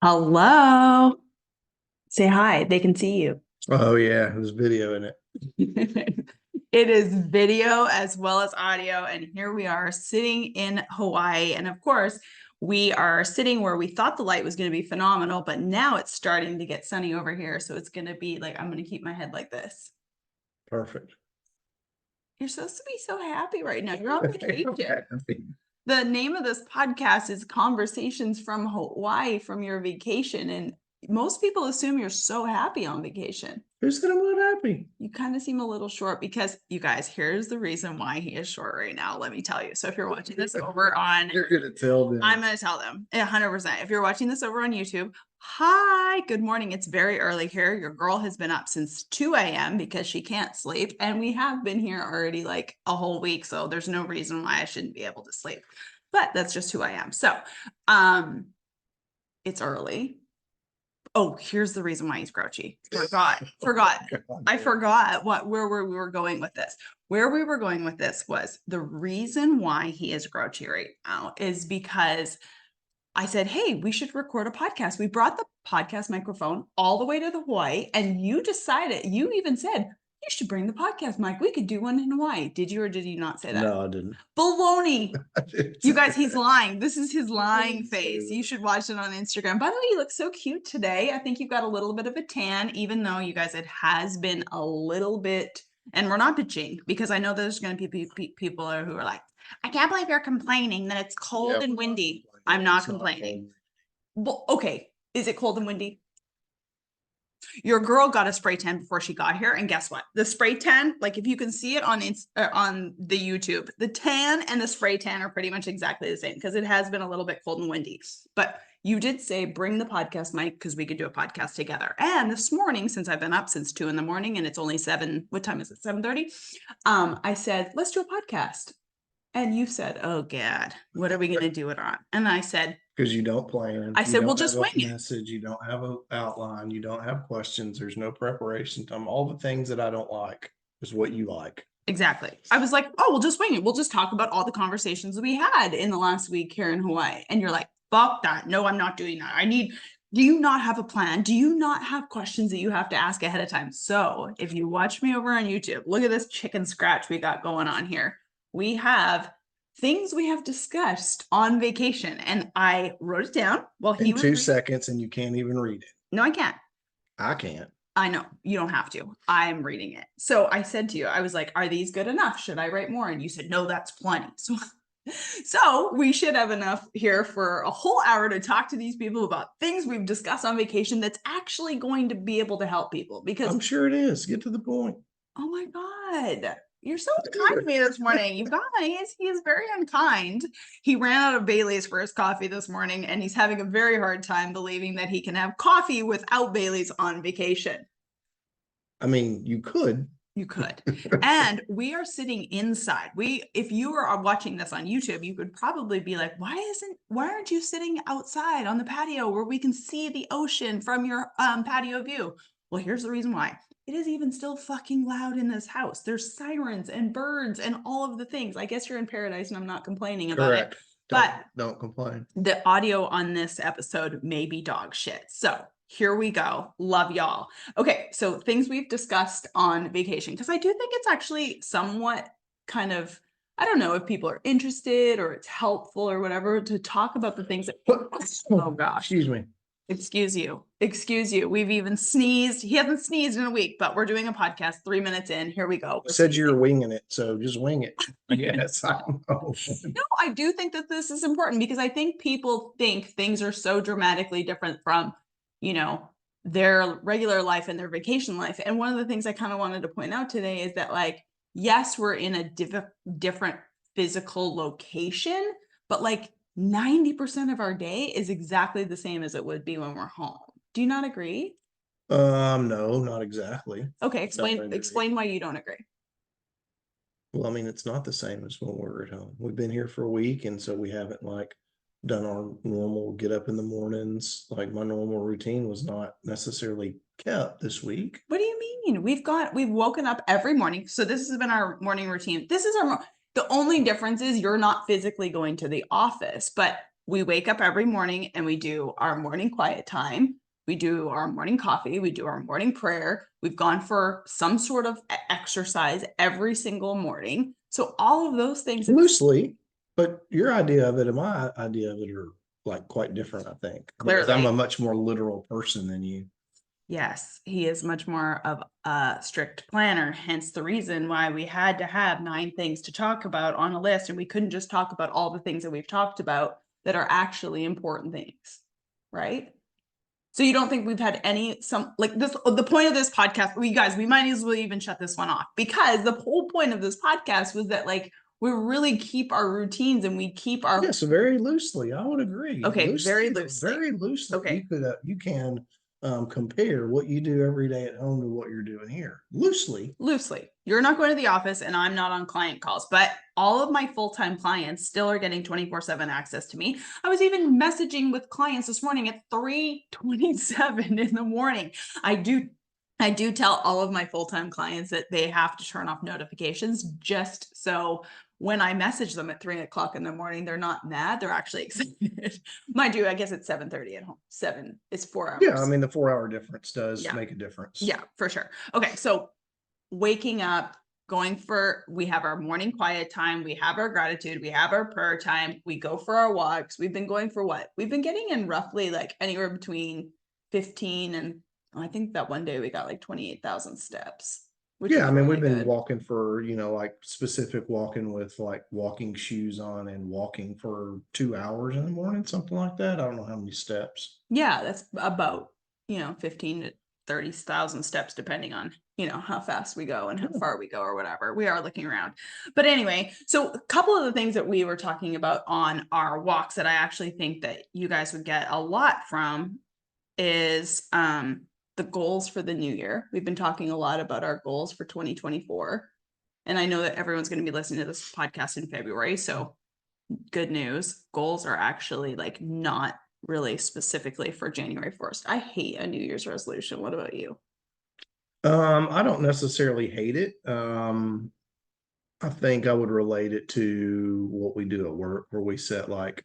Hello. Say hi. They can see you. Oh yeah, there's video in it. It is video as well as audio. And here we are sitting in Hawaii. And of course, we are sitting where we thought the light was going to be phenomenal, but now it's starting to get sunny over here. So it's going to be like, I'm going to keep my head like this. Perfect. You're supposed to be so happy right now. You're on vacation. Happy. The name of this podcast is Conversations from Hawaii from your vacation. And most people assume you're so happy on vacation. Who's gonna be happy? You kind of seem a little short because you guys, here's the reason why he is short right now. Let me tell you. So if you're watching this over on, You're gonna tell them. I'm going to tell them 100%. If you're watching this over on YouTube, hi, good morning. It's very early here. Your girl has been up since 2 a.m. because she can't sleep. And we have been here already like a whole week. So there's no reason why I shouldn't be able to sleep. But that's just who I am. So it's early. Oh, here's the reason why he's grouchy. Forgot. I forgot where we were going with this. Where we were going with this was the reason why he is grouchy right now is because I said, hey, we should record a podcast. We brought the podcast microphone all the way to the Hawaii, and you decided, you even said, you should bring the podcast mic. We could do one in Hawaii. Did you or did you not say that? No, I didn't. Baloney. I didn't You say guys, he's that. lying. This is his lying say face. that. You should watch it on Instagram. By the way, you look so cute today. I think you've got a little bit of a tan, even though you guys, it has been a little bit, and we're not bitching because I know there's going to be people who are like, I can't believe you're complaining that it's cold Yeah, and we're not windy. complaining. I'm not It's not complaining. cold. Well, okay. Is it cold and windy? Your girl got a spray tan before she got here, and guess what? The spray tan, like if you can see it on the YouTube, the tan and the spray tan are pretty much exactly the same because it has been a little bit cold and windy. But you did say bring the podcast mic because we could do a podcast together. And this morning, since I've been up since 2 a.m. and it's only 7, what time is it? 7:30. I said, let's do a podcast. And you said, oh God, what are we going to do it on? And I said, Because you don't plan. I You said, we'll don't have just a wing it. message. You don't have an outline. You don't have questions. There's no preparation time. All the things that I don't like is what you like. Exactly. I was like, oh, we'll just wing it. We'll just talk about all the conversations we had in the last week here in Hawaii. And you're like, fuck that. No, I'm not doing that. Do you not have a plan? Do you not have questions that you have to ask ahead of time? So if you watch me over on YouTube, look at this chicken scratch we got going on here. We have things we have discussed on vacation. And I wrote it down while he In was 2 seconds, and you can't even read it. No, I can't. I can't. I know you don't have to. I'm reading it. So I said to you, I was like, are these good enough? Should I write more? And you said, no, that's plenty. So we should have enough here for a whole hour to talk to these people about things we've discussed on vacation that's actually going to be able to help people because I'm sure it is. Get to the point. oh my God, you're so unkind to me this morning. You guys, he is very unkind. He ran out of Bailey's for his coffee this morning, and he's having a very hard time believing that he can have coffee without Bailey's on vacation. I mean, you could. You could. And we are sitting inside. If you are watching this on YouTube, you could probably be like, why aren't you sitting outside on the patio where we can see the ocean from your patio view? Well, here's the reason why. It is even still fucking loud in this house. There's sirens and birds and all of the things. I guess you're in paradise and I'm not complaining about Correct. it. But don't complain. the audio on this episode may be dog shit. So here we go. Love y'all. Okay, so things we've discussed on vacation, because I do think it's actually somewhat kind of, I don't know if people are interested or it's helpful or whatever to talk about the things that, oh gosh. Excuse me. Excuse you. Excuse you. We've even sneezed. He hasn't sneezed in a week, but we're doing a podcast 3 minutes in. Here we go. I said you're winging it, so just wing it. I guess. I don't know. No, I do think that this is important because I think people think things are so dramatically different from, their regular life and their vacation life. And one of the things I kind of wanted to point out today is that, like, yes, we're in a different physical location, but like 90% of our day is exactly the same as it would be when we're home. Do you not agree? No, not exactly. Okay, explain why you don't agree. Well, I mean, it's not the same as when we're at home. We've been here for a week, and so we haven't done our normal get up in the mornings. Like my normal routine was not necessarily kept this week. What do you mean? We've woken up every morning. So this has been our morning routine. The only difference is you're not physically going to the office, but we wake up every morning and we do our morning quiet time. We do our morning coffee. We do our morning prayer. We've gone for some sort of exercise every single morning. So all of those things. Loosely, but your idea of it and my idea of it are like quite different, I think. Because I'm Clearly. a much more literal person than you. Yes, he is much more of a strict planner, hence the reason why we had to have 9 things to talk about on a list, and we couldn't just talk about all the things that we've talked about that are actually important things, right? So you don't think we've had like this, the point of this podcast, we might as well even shut this one off, because the whole point of this podcast was that like we really keep our routines and we keep our. Yes, very loosely. I would agree. Okay, very loosely. Very loosely. Okay. You can compare what you do every day at home to what you're doing here. Loosely. You're not going to the office and I'm not on client calls, but all of my full-time clients still are getting 24/7 access to me. I was even messaging with clients this morning at 3:27 in the morning. I do tell all of my full-time clients that they have to turn off notifications, just so when I message them at 3:00 in the morning, they're not mad. They're actually excited. Mind you, I guess it's 7:30 at home. 7 is 4 hours. Yeah, I mean the 4-hour difference does make a difference. Yeah, for sure. Okay, so waking up, we have our morning quiet time, we have our gratitude, we have our prayer time, we go for our walks. We've been going for what? We've been getting in roughly like anywhere between 15 and I think that one day we got like 28,000 steps. Yeah, I mean, we've been walking for, like specific walking with like walking shoes on and walking for 2 hours in the morning, something like that. I don't know how many steps. Yeah, that's about, 15 to 30,000 steps, depending on, how fast we go and how far we go or whatever. We are looking around. But anyway, so a couple of the things that we were talking about on our walks that I actually think that you guys would get a lot from is the goals for the new year. We've been talking a lot about our goals for 2024. And I know that everyone's going to be listening to this podcast in February. So good news, goals are actually like not really specifically for January 1st. I hate a New Year's resolution. What about you? I don't necessarily hate it. I think I would relate it to what we do at work, where we set like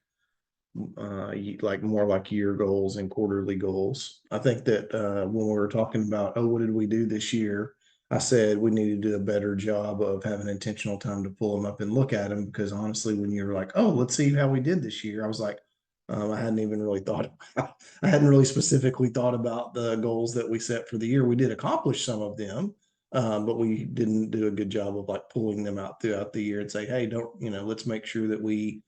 more like year goals and quarterly goals. I think that when we were talking about, oh, what did we do this year? I said we need to do a better job of having intentional time to pull them up and look at them, because honestly, when you're like, oh, let's see how we did this year, I was like, I hadn't even really thought about, I hadn't really specifically thought about the goals that we set for the year. We did accomplish some of them, but we didn't do a good job of like pulling them out throughout the year and say, hey, let's make sure that we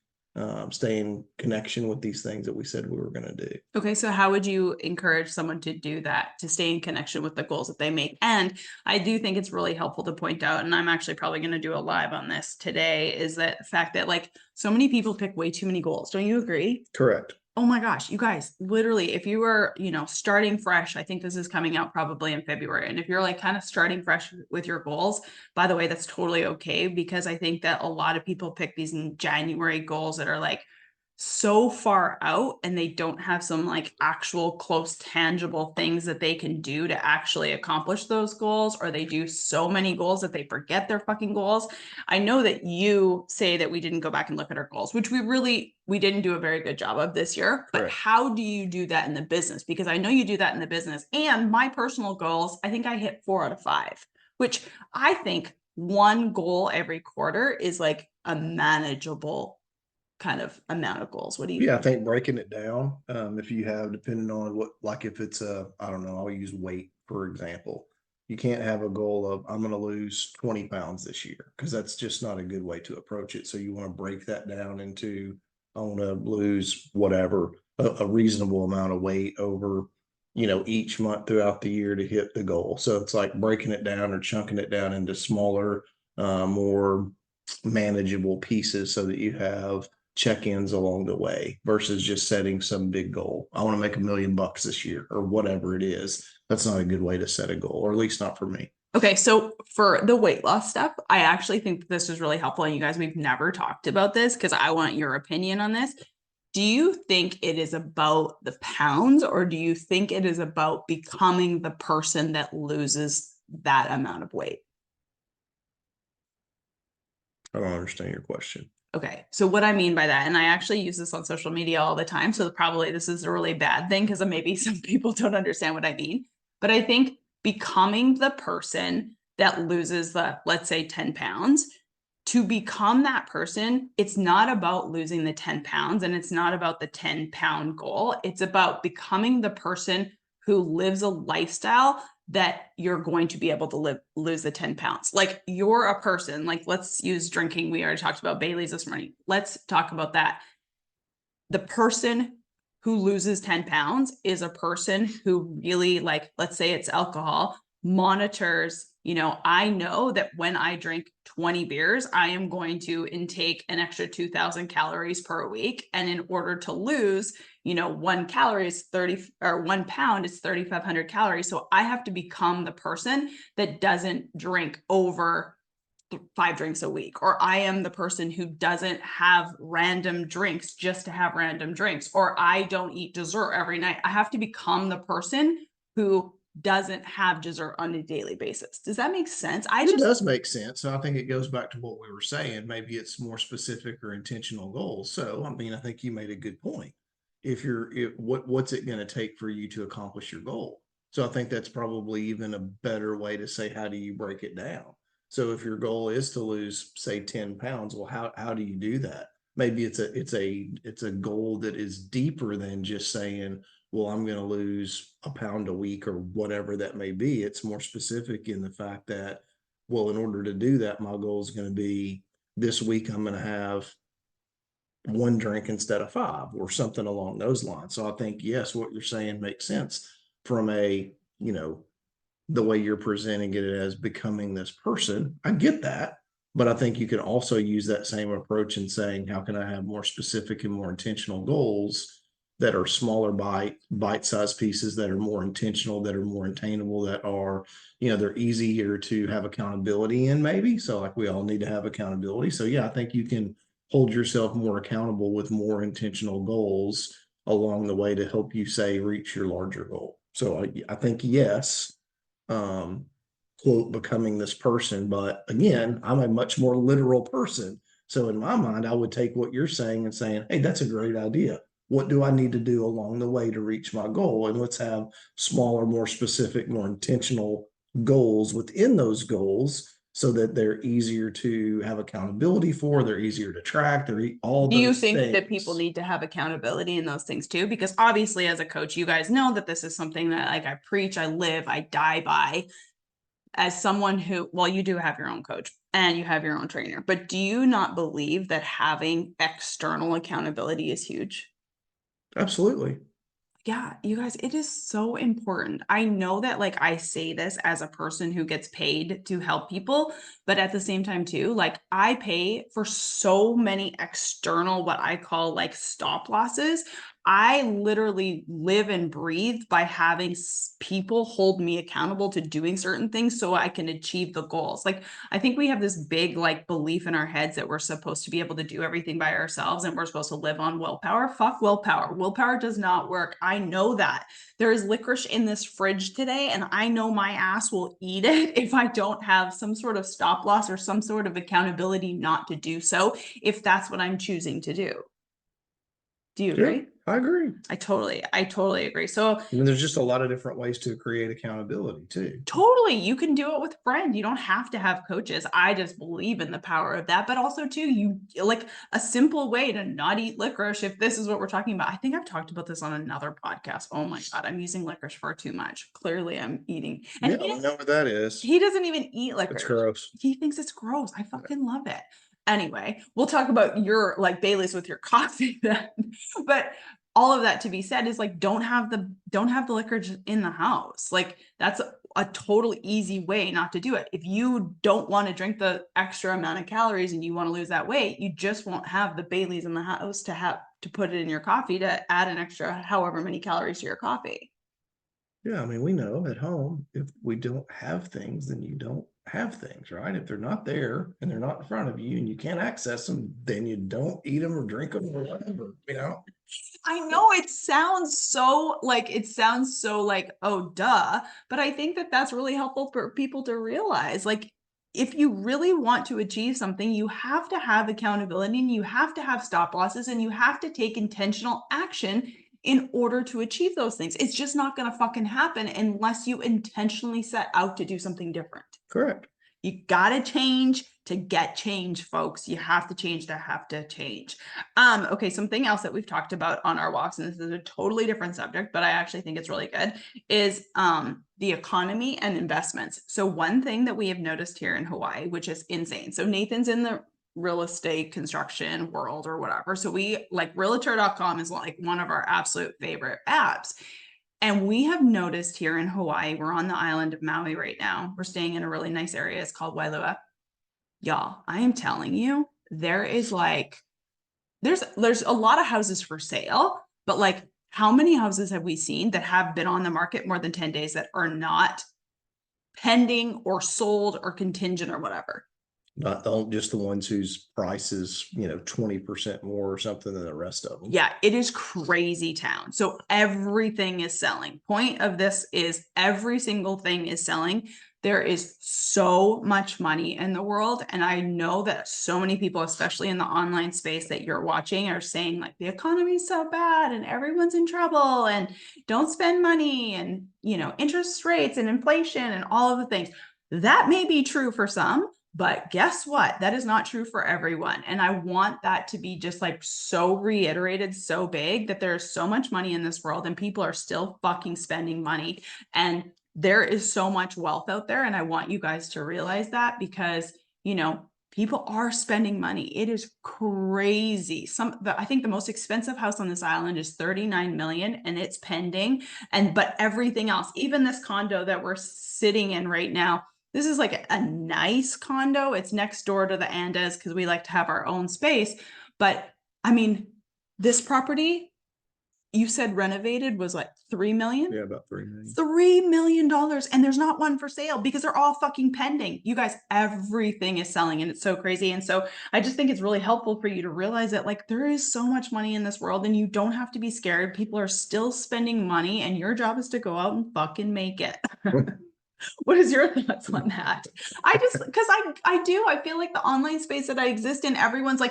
stay in connection with these things that we said we were going to do. Okay, so how would you encourage someone to do that, to stay in connection with the goals that they make? And I do think it's really helpful to point out, and I'm actually probably going to do a live on this today, is that the fact that like so many people pick way too many goals. Don't you agree? Correct. Oh my gosh, you guys, literally, if you were, starting fresh, I think this is coming out probably in February. And if you're like kind of starting fresh with your goals, by the way, that's totally okay, because I think that a lot of people pick these in January goals that are like so far out and they don't have some like actual close tangible things that they can do to actually accomplish those goals, or they do so many goals that they forget their fucking goals. I know that you say that we didn't go back and look at our goals, which we didn't do a very good job of this year. But Correct. How do you do that in the business? Because I know you do that in the business, and my personal goals, I think I hit 4 out of 5, which I think one goal every quarter is like a manageable kind of amount of goals. What do you think? I think breaking it down, if you have, depending on what, like if it's I don't know, I'll use weight, for example. You can't have a goal of, I'm going to lose 20 pounds this year, because that's just not a good way to approach it. So you want to break that down into, I want to lose whatever, a reasonable amount of weight over, each month throughout the year to hit the goal. So it's like breaking it down or chunking it down into smaller, more manageable pieces, so that you have check-ins along the way versus just setting some big goal. I want to make $1 million this year or whatever it is. That's not a good way to set a goal, or at least not for me. Okay, so for the weight loss stuff, I actually think this is really helpful. And you guys, we've never talked about this because I want your opinion on this. Do you think it is about the pounds, or do you think it is about becoming the person that loses that amount of weight? I don't understand your question. Okay, so what I mean by that, and I actually use this on social media all the time, so probably this is a really bad thing because maybe some people don't understand what I mean. But I think becoming the person that loses the, let's say, 10 pounds, to become that person, it's not about losing the 10 pounds and it's not about the 10-pound goal. It's about becoming the person who lives a lifestyle that you're going to be able to lose the 10 pounds. Like you're a person, like let's use drinking. We already talked about Bailey's this morning. Let's talk about that. The person who loses 10 pounds is a person who really, like, let's say it's alcohol, monitors, I know that when I drink 20 beers, I am going to intake an extra 2,000 calories per week. And in order to lose, 1 calorie is 30, or 1 pound is 3,500 calories. So I have to become the person that doesn't drink over 5 drinks a week, or I am the person who doesn't have random drinks just to have random drinks, or I don't eat dessert every night. I have to become the person who doesn't have dessert on a daily basis. Does that make sense? It does make sense. So I think it goes back to what we were saying. Maybe it's more specific or intentional goals. So, I mean, I think you made a good point. What's it going to take for you to accomplish your goal? So I think that's probably even a better way to say, how do you break it down? So if your goal is to lose, say, 10 pounds, well, how do you do that? Maybe it's a goal that is deeper than just saying, well, I'm going to lose a pound a week or whatever that may be. It's more specific in the fact that, well, in order to do that, my goal is going to be this week, I'm going to have 1 drink instead of 5 or something along those lines. So I think, yes, what you're saying makes sense from the way you're presenting it as becoming this person. I get that. But I think you can also use that same approach in saying, how can I have more specific and more intentional goals that are smaller bite-sized pieces, that are more intentional, that are more attainable, that are, they're easier to have accountability in, maybe. So like we all need to have accountability. So yeah, I think you can hold yourself more accountable with more intentional goals along the way to help you, say, reach your larger goal. So I think, yes, quote, becoming this person. But again, I'm a much more literal person. So in my mind, I would take what you're saying and saying, hey, that's a great idea. What do I need to do along the way to reach my goal? And let's have smaller, more specific, more intentional goals within those goals so that they're easier to have accountability for, they're easier to track, they're all Do you those think things. that people need to have accountability in those things too? Because obviously, as a coach, you guys know that this is something that, like, I preach, I live, I die by. As someone who, well, you do have your own coach and you have your own trainer, but do you not believe that having external accountability is huge? Absolutely. Yeah, you guys, it is so important. I know that, like, I say this as a person who gets paid to help people, but at the same time too, like, I pay for so many external, what I call, like, stop losses. I literally live and breathe by having people hold me accountable to doing certain things so I can achieve the goals. Like, I think we have this big, like, belief in our heads that we're supposed to be able to do everything by ourselves and we're supposed to live on willpower. Fuck willpower. Willpower does not work. I know that. There is licorice in this fridge today, and I know my ass will eat it if I don't have some sort of stop loss or some sort of accountability not to do so, if that's what I'm choosing to do. Do you agree? Yeah, I agree. I totally agree. So, I mean, there's just a lot of different ways to create accountability too. totally, you can do it with friends. You don't have to have coaches. I just believe in the power of that. But also, too, you, like, a simple way to not eat licorice, if this is what we're talking about. I think I've talked about this on another podcast. Oh my God, I'm using licorice far too much. Clearly, I'm eating. And Yeah, I know what that is. he doesn't even eat licorice. It's gross. He thinks it's gross. I fucking love it. Anyway, we'll talk about your, like, Bailey's with your coffee then. But all of that to be said is, like, don't have the licorice in the house. Like, that's a total easy way not to do it. If you don't want to drink the extra amount of calories and you want to lose that weight, you just won't have the Bailey's in the house to put it in your coffee to add an extra however many calories to your coffee. Yeah, I mean, we know at home, if we don't have things, then you don't have things, right? If they're not there and they're not in front of you and you can't access them, then you don't eat them or drink them or whatever, I know it sounds so like, oh, duh, but I think that that's really helpful for people to realize. Like, if you really want to achieve something, you have to have accountability and you have to have stop losses and you have to take intentional action in order to achieve those things. It's just not going to fucking happen unless you intentionally set out to do something different. Correct. You got to change to get change, folks. You have to change to have to change. Okay, something else that we've talked about on our walks, and this is a totally different subject, but I actually think it's really good, is the economy and investments. So one thing that we have noticed here in Hawaii, which is insane. So Nathan's in the real estate construction world or whatever. So we like realtor.com is like one of our absolute favorite apps. And we have noticed here in Hawaii, we're on the island of Maui right now. We're staying in a really nice area. It's called Wailua. Y'all, I am telling you, there is like, there's a lot of houses for sale, but like how many houses have we seen that have been on the market more than 10 days that are not pending or sold or contingent or whatever? Not just the ones whose price is, 20% more or something than the rest of them. Yeah, it is crazy town. So everything is selling. Point of this is every single thing is selling. There is so much money in the world. And I know that so many people, especially in the online space that you're watching, are saying like the economy is so bad and everyone's in trouble and don't spend money and, interest rates and inflation and all of the things. That may be true for some. But guess what? That is not true for everyone. And I want that to be just like so reiterated, so big that there's so much money in this world and people are still fucking spending money. And there is so much wealth out there. And I want you guys to realize that because, people are spending money. It is crazy. I think the most expensive house on this island is 39 million and it's pending. But everything else, even this condo that we're sitting in right now, this is like a nice condo. It's next door to the Andes because we like to have our own space. But I mean, this property, you said renovated was like 3 million? Yeah, about 3 million. $3 million. And there's not one for sale because they're all fucking pending. You guys, everything is selling and it's so crazy. And so I just think it's really helpful for you to realize that like there is so much money in this world and you don't have to be scared. People are still spending money and your job is to go out and fucking make it. What is your thoughts on that? Because I feel like the online space that I exist in, everyone's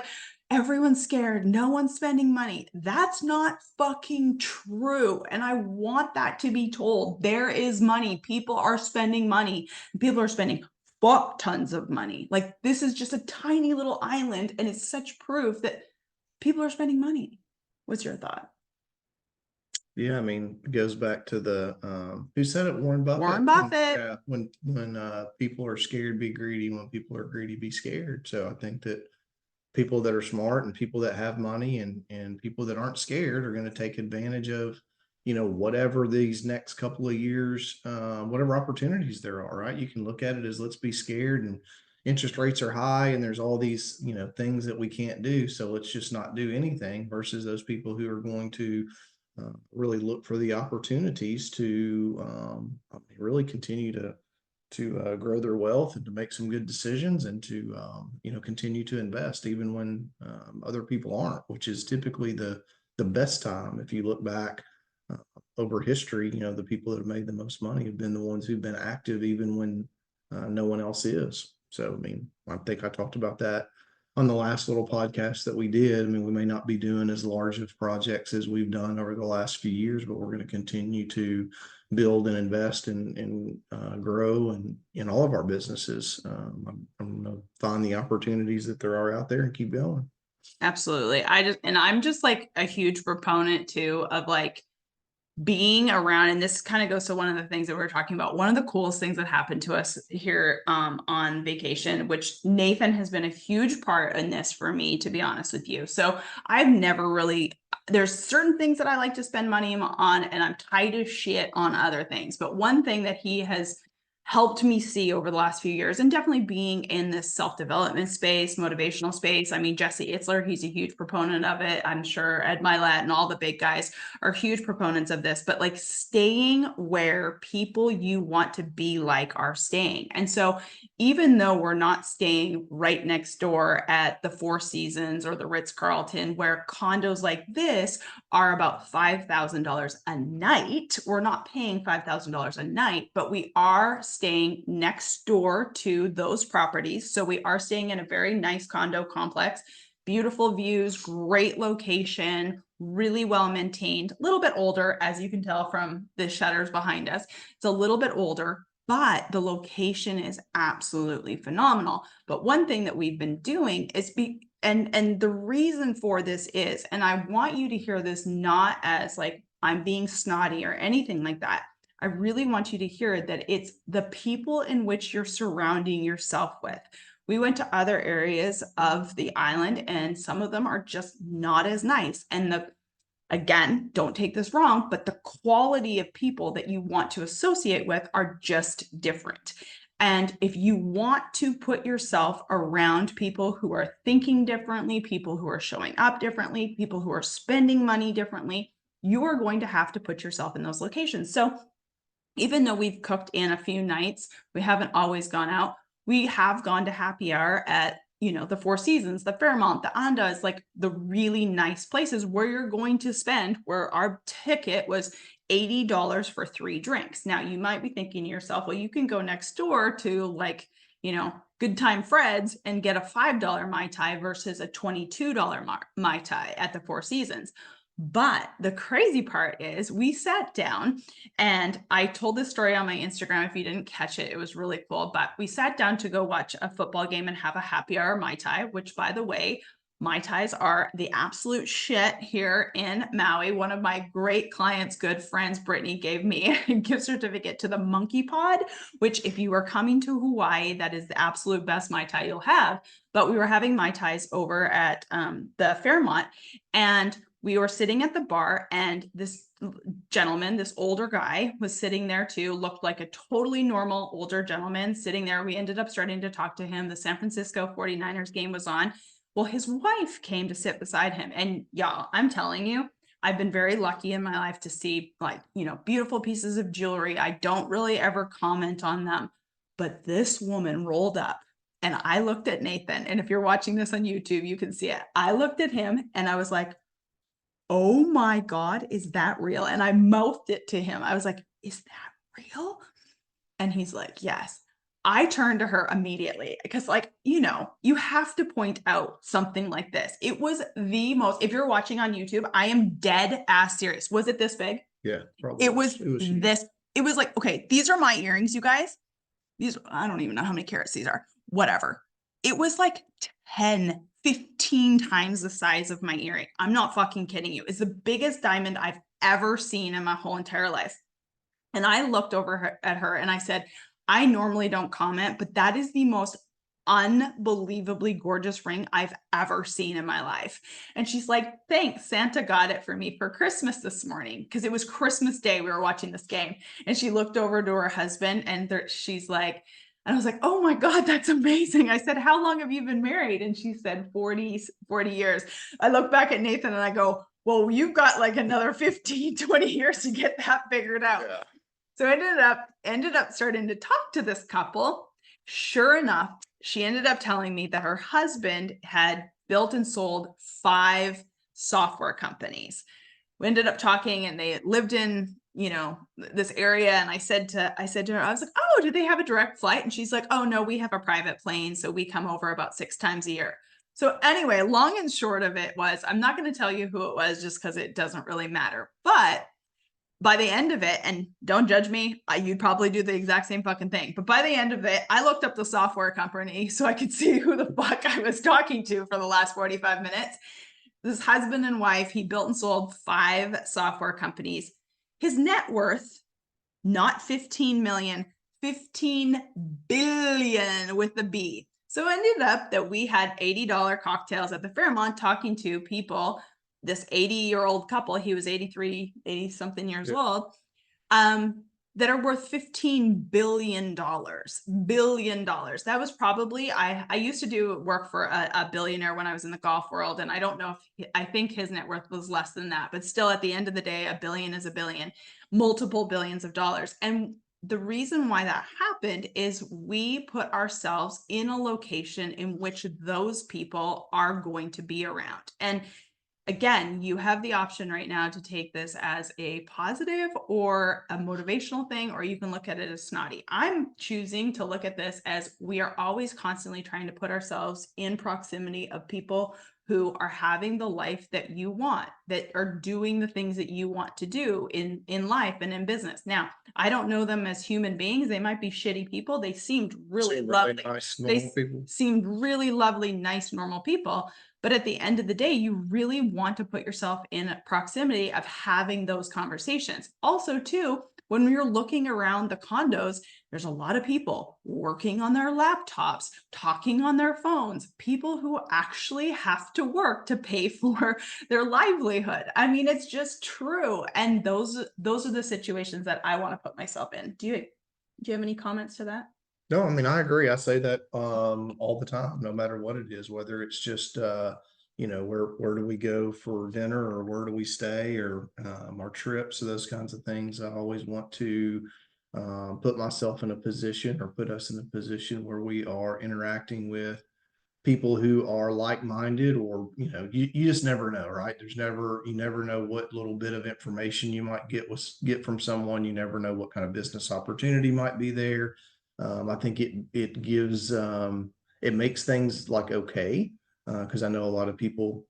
scared. No one's spending money. That's not fucking true. And I want that to be told. There is money. People are spending money. People are spending fuck tons of money. Like this is just a tiny little island. And it's such proof that people are spending money. What's your thought? Yeah, I mean, it goes back to the who said it? Warren Buffett. Warren Buffett. Yeah, when people are scared, be greedy. When people are greedy, be scared. So I think that people that are smart and people that have money and people that aren't scared are going to take advantage of, whatever these next couple of years, whatever opportunities there are. Right? You can look at it as let's be scared and interest rates are high and there's all these things that we can't do. So let's just not do anything. Versus those people who are going to really look for the opportunities to really continue to grow their wealth and to make some good decisions and to continue to invest even when other people aren't, which is typically the best time. If you look back over history, the people that have made the most money have been the ones who've been active even when no one else is. So I mean, I think I talked about that on the last little podcast that we did. I mean, we may not be doing as large of projects as we've done over the last few years, but we're going to continue to build and invest and grow and in all of our businesses. I'm going to find the opportunities that there are out there and keep going. Absolutely. I'm just like a huge proponent too of like being around, and this kind of goes to one of the things that we were talking about. One of the coolest things that happened to us here on vacation, which Nathan has been a huge part in this for me, to be honest with you. So I've never really, there's certain things that I like to spend money on and I'm tight as shit on other things. But one thing that he has helped me see over the last few years, and definitely being in this self-development space, motivational space. I mean, Jesse Itzler, he's a huge proponent of it. I'm sure Ed Milet and all the big guys are huge proponents of this, but like staying where people you want to be like are staying. And so even though we're not staying right next door at the Four Seasons or the Ritz-Carlton, where condos like this are about $5,000 a night, we're not paying $5,000 a night, but we are staying next door to those properties. So we are staying in a very nice condo complex, beautiful views, great location, really well maintained, a little bit older, as you can tell from the shutters behind us. It's a little bit older, but the location is absolutely phenomenal. But one thing that we've been doing is and the reason for this is, and I want you to hear this not as like I'm being snotty or anything like that. I really want you to hear that it's the people in which you're surrounding yourself with. We went to other areas of the island and some of them are just not as nice. And again, don't take this wrong, but the quality of people that you want to associate with are just different. And if you want to put yourself around people who are thinking differently, people who are showing up differently, people who are spending money differently, you are going to have to put yourself in those locations. So even though we've cooked in a few nights, we haven't always gone out. We have gone to happy hour at, the Four Seasons, the Fairmont, the Andaz, like the really nice places where you're going to spend, where our ticket was $80 for 3 drinks. Now you might be thinking to yourself, well, you can go next door to like, Good Time Fred's and get a $5 Mai Tai versus a $22 Mai Tai at the Four Seasons. But the crazy part is we sat down and I told this story on my Instagram. If you didn't catch it, it was really cool. But we sat down to go watch a football game and have a happy hour Mai Tai, which by the way, Mai Tais are the absolute shit here in Maui. One of my great clients, good friends, Brittany, gave me a gift certificate to the Monkey Pod, which if you are coming to Hawaii, that is the absolute best Mai Tai you'll have. But we were having Mai Tais over at the Fairmont and we were sitting at the bar and this gentleman, this older guy was sitting there too, looked like a totally normal older gentleman sitting there. We ended up starting to talk to him. The San Francisco 49ers game was on. Well, his wife came to sit beside him. And y'all, I'm telling you, I've been very lucky in my life to see like, beautiful pieces of jewelry. I don't really ever comment on them, but this woman rolled up and I looked at Nathan. And if you're watching this on YouTube, you can see it. I looked at him and I was like, oh my God, is that real? And I mouthed it to him. I was like, is that real? And he's like, yes. I turned to her immediately because you have to point out something like this. It was the most, if you're watching on YouTube, I am dead ass serious. Was it this big? Yeah, probably. It was this, it was like, okay, these are my earrings, you guys. These, I don't even know how many carats these are, whatever. It was like 10, 15 times the size of my earring. I'm not fucking kidding you. It's the biggest diamond I've ever seen in my whole entire life. And I looked over at her and I said, I normally don't comment, but that is the most unbelievably gorgeous ring I've ever seen in my life. And she's like, thanks, Santa got it for me for Christmas this morning because it was Christmas Day. We were watching this game and she looked over to her husband and she's like, and I was like, oh my God, that's amazing. I said, how long have you been married? And she said 40 years. I look back at Nathan and I go, well, you've got like another 15, 20 years to get that figured out. Yeah. So I ended up starting to talk to this couple. Sure enough, she ended up telling me that her husband had built and sold 5 software companies. We ended up talking and they lived in, this area. And I said to her, I was like, oh, do they have a direct flight? And she's like, oh no, we have a private plane. So we come over about 6 times a year. So anyway, long and short of it was, I'm not going to tell you who it was just because it doesn't really matter. But by the end of it, and don't judge me, you'd probably do the exact same fucking thing. But by the end of it, I looked up the software company so I could see who the fuck I was talking to for the last 45 minutes. This husband and wife, he built and sold 5 software companies. His net worth, not 15 million, 15 billion with the B. So it ended up that we had $80 cocktails at the Fairmont talking to people, this 80-year-old couple, he was 83, 80 something years old, that are worth $15 billion. That was probably, I used to do work for a billionaire when I was in the golf world. And I don't know if, I think his net worth was less than that, but still at the end of the day, a billion is a billion, multiple billions of dollars. And the reason why that happened is we put ourselves in a location in which those people are going to be around. And again, you have the option right now to take this as a positive or a motivational thing, or you can look at it as snotty. I'm choosing to look at this as we are always constantly trying to put ourselves in proximity of people who are having the life that you want, that are doing the things that you want to do in life and in business. Now, I don't know them as human beings. They might be shitty people. They seemed really lovely. Nice, They normal people. seemed really lovely, nice, normal people. But at the end of the day, you really want to put yourself in proximity of having those conversations. Also, too, when you're looking around the condos, there's a lot of people working on their laptops, talking on their phones, people who actually have to work to pay for their livelihood. I mean, it's just true. And those are the situations that I want to put myself in. Do you have any comments to that? No, I mean, I agree. I say that all the time, no matter what it is, whether it's just where do we go for dinner or where do we stay or our trips or those kinds of things. I always want to put myself in a position or put us in a position where we are interacting with people who are like-minded, or you just never know, right? You never know what little bit of information you might get from someone. You never know what kind of business opportunity might be there. I think it gives it makes things like okay, because I know a lot of people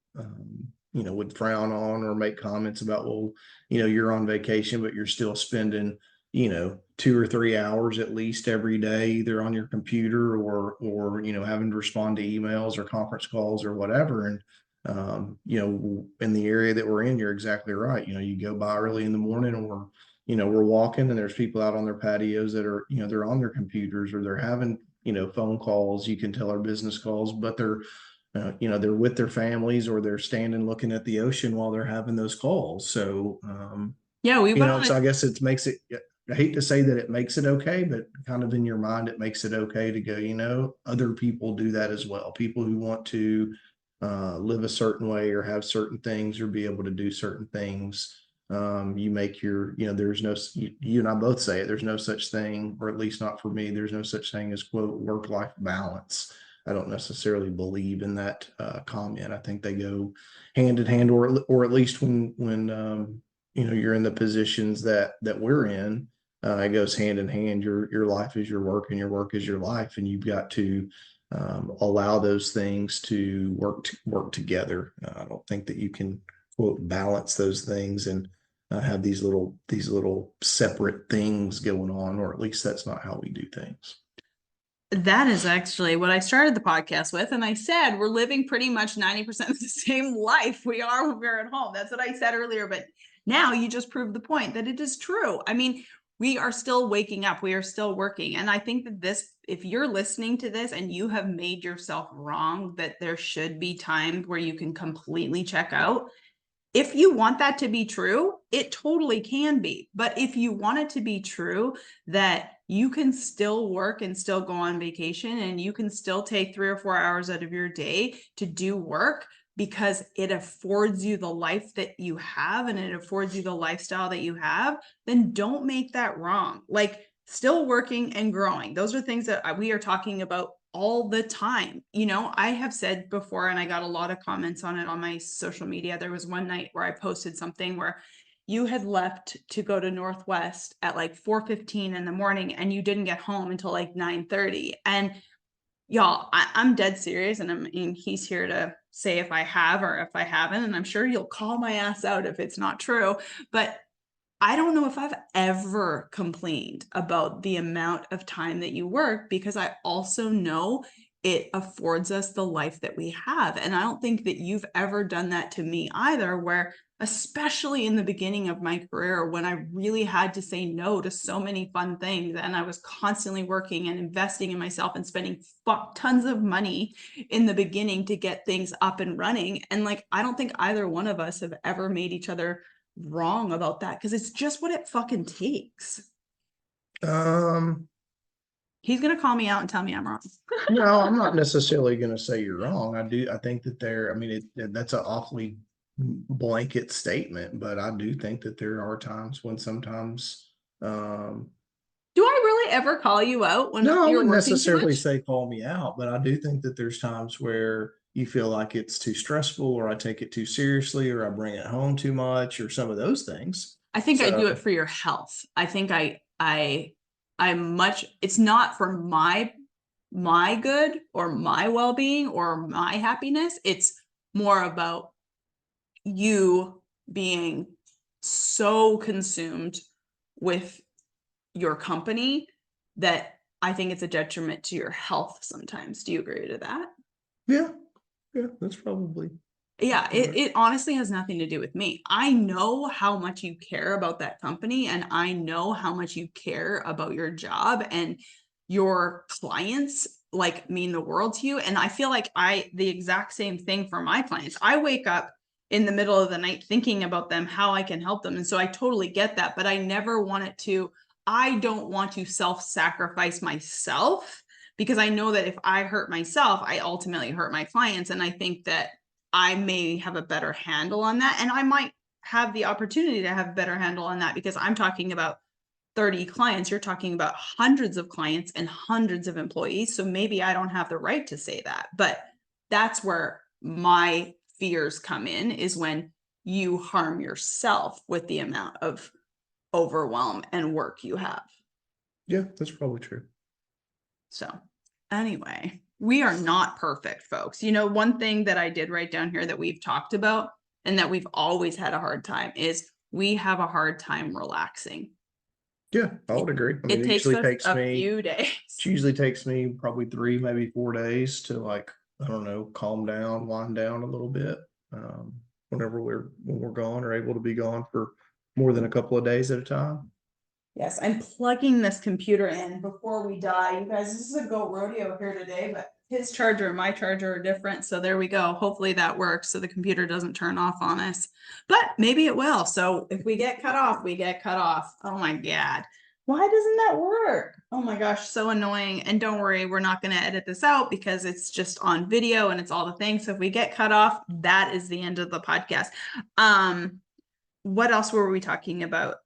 would frown on or make comments about, well, you're on vacation but you're still spending 2 or 3 hours at least every day, either on your computer or having to respond to emails or conference calls or whatever. And in the area that we're in, you're exactly right. You go by early in the morning and we're walking and there's people out on their patios that are, they're on their computers or they're having, phone calls, you can tell are business calls, but they're with their families or they're standing looking at the ocean while they're having those calls. So, Yeah, so I guess it makes it, I hate to say that it makes it okay, but kind of in your mind, it makes it okay to go, other people do that as well. People who want to live a certain way or have certain things or be able to do certain things. You make there's no, you and I both say it, there's no such thing, or at least not for me, there's no such thing as quote work-life balance. I don't necessarily believe in that comment. I think they go hand in hand, or at least when you're in the positions that we're in, it goes hand in hand. Your life is your work and your work is your life, and you've got to allow those things to work together. I don't think that you can quote balance those things and have these little separate things going on, or at least that's not how we do things. That is actually what I started the podcast with. And I said, we're living pretty much 90% of the same life we are when we're at home. That's what I said earlier. But now you just proved the point that it is true. I mean, we are still waking up. We are still working. And I think that if you're listening to this and you have made yourself wrong, that there should be times where you can completely check out. If you want that to be true, it totally can be. But if you want it to be true that you can still work and still go on vacation and you can still take 3 or 4 hours out of your day to do work because it affords you the life that you have and it affords you the lifestyle that you have, then don't make that wrong. Like still working and growing. Those are things that we are talking about all the time. I have said before, and I got a lot of comments on it on my social media. There was one night where I posted something where you had left to go to Northwest at like 4:15 in the morning and you didn't get home until like 9:30. And y'all, I'm dead serious. And I mean, he's here to say if I have or if I haven't, and I'm sure you'll call my ass out if it's not true. But I don't know if I've ever complained about the amount of time that you work because I also know it affords us the life that we have. And I don't think that you've ever done that to me either, where especially in the beginning of my career, when I really had to say no to so many fun things and I was constantly working and investing in myself and spending tons of money in the beginning to get things up and running. And like, I don't think either one of us have ever made each other wrong about that because it's just what it fucking takes. He's gonna call me out and tell me I'm wrong. No, I'm not necessarily going to say you're wrong. I think that that's an awfully blanket statement, but I do think that there are times when sometimes do I really ever call you out when no, I you're wouldn't working necessarily say call me out, but I do think that there's times where you feel like it's too stressful, or I take it too seriously, or I bring it home too much, or some of those things. I think I do So it for your health. I think I'm much, it's not for my good or my well-being or my happiness. It's more about you being so consumed with your company that I think it's a detriment to your health sometimes. Do you agree to that? yeah, that's probably Yeah, right. it honestly has nothing to do with me. I know how much you care about that company, and I know how much you care about your job, and your clients like mean the world to you. And I feel like the exact same thing for my clients. I wake up in the middle of the night thinking about them, how I can help them. And so I totally get that, but I never want it to, I don't want to self-sacrifice myself, because I know that if I hurt myself, I ultimately hurt my clients. And I think that I may have a better handle on that. And I might have the opportunity to have a better handle on that, because I'm talking about 30 clients. You're talking about hundreds of clients and hundreds of employees. So maybe I don't have the right to say that, but that's where my fears come in, is when you harm yourself with the amount of overwhelm and work you have. Yeah, that's probably true. So anyway, we are not perfect, folks. You know, one thing that I did write down here that we've talked about and that we've always had a hard time is we have a hard time relaxing. Yeah, I would agree. I mean, It it takes usually us takes a me, few days. it usually takes me probably 3, maybe 4 days to, like, I don't know, calm down, wind down a little bit. Whenever when we're gone, or able to be gone for more than a couple of days at a time. Yes, I'm plugging this computer in before we die. You guys, this is a Go Rodeo here today, but his charger and my charger are different. So there we go. Hopefully that works so the computer doesn't turn off on us. But maybe it will. So if we get cut off, we get cut off. Oh my God. Why doesn't that work? Oh my gosh, so annoying. And don't worry, we're not going to edit this out because it's just on video and it's all the things. So if we get cut off, that is the end of the podcast. What else were we talking about?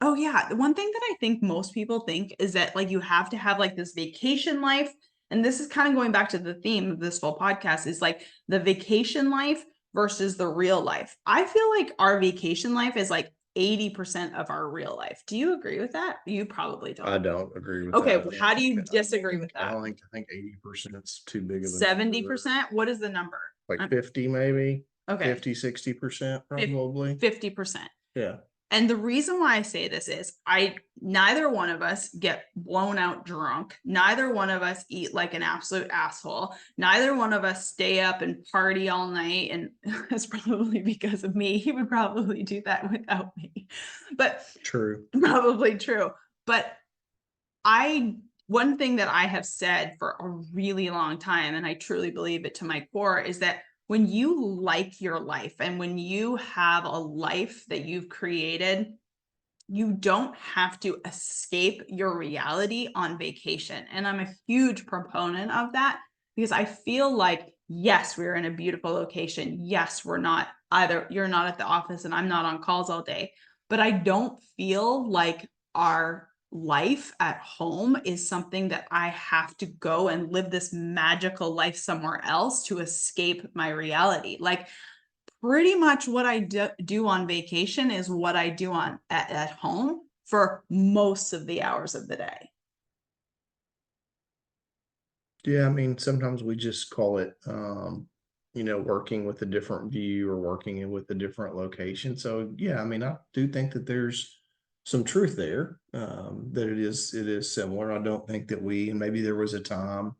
Oh yeah, the one thing that I think most people think is that like you have to have like this vacation life, and this is kind of going back to the theme of this whole podcast, is like the vacation life versus the real life. I feel like our vacation life is like 80% of our real life. Do you agree with that? You probably I don't. don't agree with Okay, that. how do you disagree with I that? don't think, I think 80% is too big of a number. 70%? What is the number? Like 50, maybe. Okay, 50, 60% probably. 50%. Yeah. And the reason why I say this is neither one of us get blown out drunk. Neither one of us eat like an absolute asshole. Neither one of us stay up and party all night. And that's probably because of me. He would probably do that without me, but True. probably true. But one thing that I have said for a really long time, and I truly believe it to my core, is that when you like your life and when you have a life that you've created, you don't have to escape your reality on vacation. And I'm a huge proponent of that, because I feel like, yes, we're in a beautiful location. Yes, you're not at the office and I'm not on calls all day, but I don't feel like our life at home is something that I have to go and live this magical life somewhere else to escape my reality. Like, pretty much what I do on vacation is what I do at home for most of the hours of the day. Yeah, I mean, sometimes we just call it, working with a different view or working with a different location. So yeah, I mean, I do think that there's some truth there, that it is similar. I don't think that and maybe there was a time,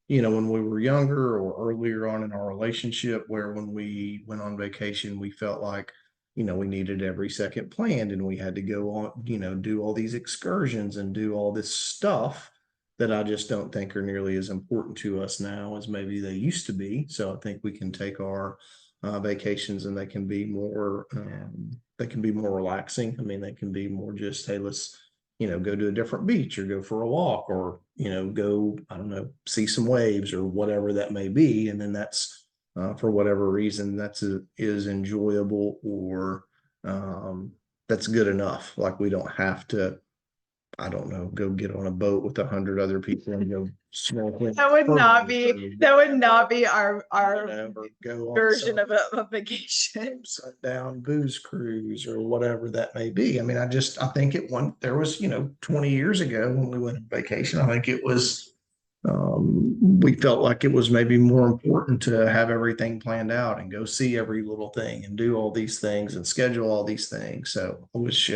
when we were younger or earlier on in our relationship, where when we went on vacation, we felt like, we needed every second planned, and we had to go on, do all these excursions and do all this stuff that I just don't think are nearly as important to us now as maybe they used to be. So I think we can take our vacations, and they can be more relaxing. I mean, they can be more just, hey, let's, go to a different beach or go for a walk, or, go, I don't know, see some waves or whatever that may be. And then that's, for whatever reason, is enjoyable, or that's good enough. Like, we don't have to I don't know, go get on a boat with 100 other people and go snorkeling. That would not be our Or go on version some of a vacation. sundown booze cruise or whatever that may be. I mean, I think there was, 20 years ago when we went on vacation, I think it was, we felt like it was maybe more important to have everything planned out and go see every little thing and do all these things and schedule all these things. So I wish,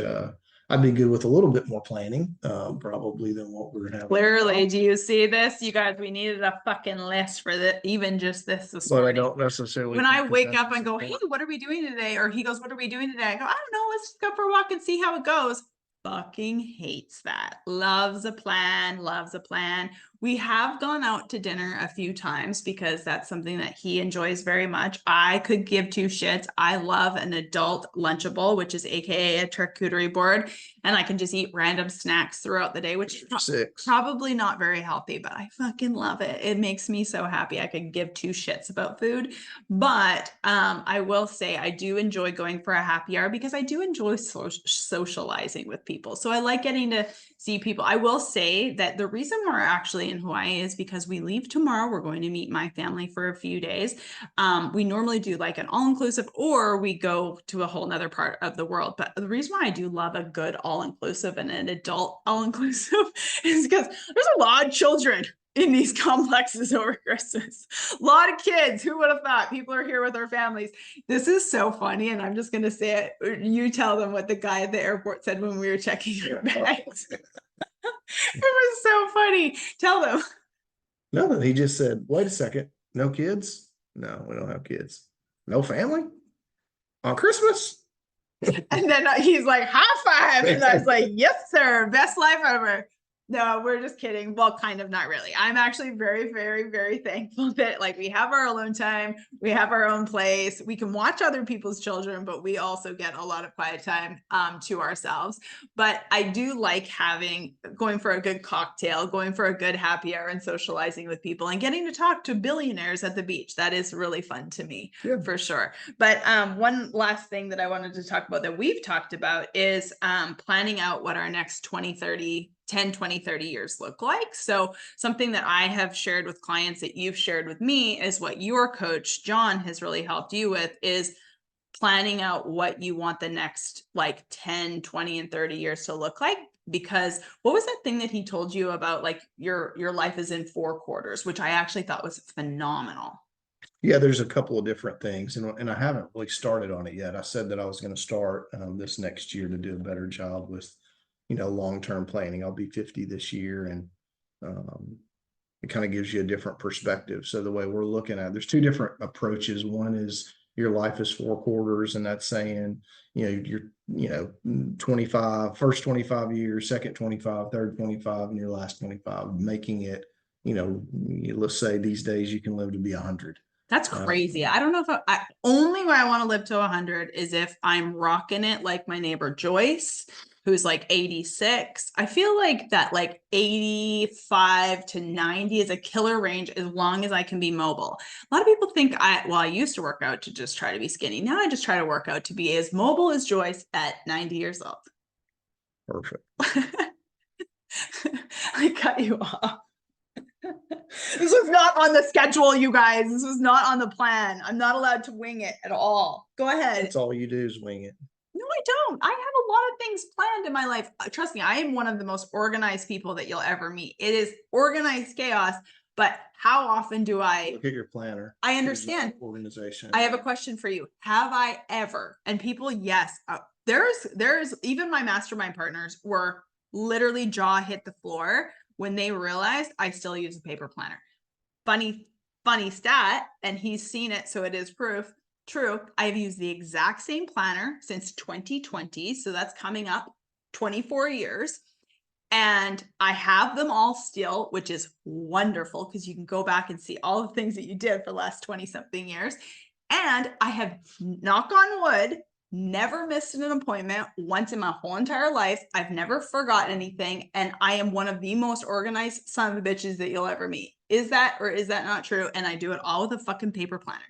I'd be good with a little bit more planning, probably than what we're having. Clearly, do you see this? You guys, we needed a fucking list for even just this But I morning. don't necessarily. When I wake up and go, hey, what are we doing today? Or he goes, what are we doing today? I go, I don't know. Let's just go for a walk and see how it goes. Fucking hates that. Loves a plan, loves a plan. We have gone out to dinner a few times because that's something that he enjoys very much. I could give two shits. I love an adult Lunchable, which is AKA a charcuterie board. And I can just eat random snacks throughout the day, which is probably not very healthy, but I fucking love it. It makes me so happy. I could give two shits about food. But I will say I do enjoy going for a happy hour because I do enjoy socializing with people. So I like getting to see people. I will say that the reason we're actually in Hawaii is because we leave tomorrow. We're going to meet my family for a few days. We normally do like an all-inclusive, or we go to a whole nother part of the world. But the reason why I do love a good all-inclusive and an adult all-inclusive is because there's a lot of children in these complexes over Christmas. A lot of kids. Who would have thought? People are here with their families. This is so funny. And I'm just going to say it. You tell them what the guy at the airport said when we were checking our bags. It was so funny. Tell them. No, he just said, wait a second. No kids? No, we don't have kids. No family? On Christmas? And then he's like, high five. And I was like, yes, sir. Best life ever. No, we're just kidding. Well, kind of, not really. I'm actually very, very, very thankful that like we have our alone time. We have our own place. We can watch other people's children, but we also get a lot of quiet time to ourselves. But I do like going for a good cocktail, going for a good happy hour and socializing with people and getting to talk to billionaires at the beach. That is really fun to me, for sure. But one last thing that I wanted to talk about that we've talked about is planning out what our next 10, 20, 30 years look like. So something that I have shared with clients that you've shared with me is what your coach, John, has really helped you with is planning out what you want the next like 10, 20, and 30 years to look like. Because what was that thing that he told you about like your life is in 4 quarters, which I actually thought was phenomenal. Yeah, there's a couple of different things, and I haven't really started on it yet. I said that I was going to start this next year to do a better job with long-term planning. I'll be 50 this year, and it kind of gives you a different perspective. So the way we're looking at it, there's 2 different approaches. One is your life is 4 quarters, and that's saying, you're 25, first 25 years, second 25, third 25, and your last 25, making it, let's say these days you can live to be 100. That's crazy. I don't know if only way I want to live to 100 is if I'm rocking it like my neighbor Joyce, who's like 86. I feel like that like 85 to 90 is a killer range as long as I can be mobile. A lot of people think I used to work out to just try to be skinny. Now I just try to work out to be as mobile as Joyce at 90 years old. Perfect. I cut you off. This was not on the schedule, you guys. This was not on the plan. I'm not allowed to wing it at all. Go ahead. That's all you do is wing it. No, I don't. I have a lot of things planned in my life. Trust me, I am one of the most organized people that you'll ever meet. It is organized chaos, but how often do I look at your planner? I understand. Organization. I have a question for you. Have I ever, and people, yes, there's even my mastermind partners were literally jaw hit the floor when they realized I still use a paper planner. Funny stat, and he's seen it, so it is proof. True. I've used the exact same planner since 2020. So that's coming up 24 years. And I have them all still, which is wonderful because you can go back and see all the things that you did for the last 20 something years. And I have, knock on wood, never missed an appointment once in my whole entire life. I've never forgotten anything. And I am one of the most organized son of a bitches that you'll ever meet. Is that or is that not true? And I do it all with a fucking paper planner.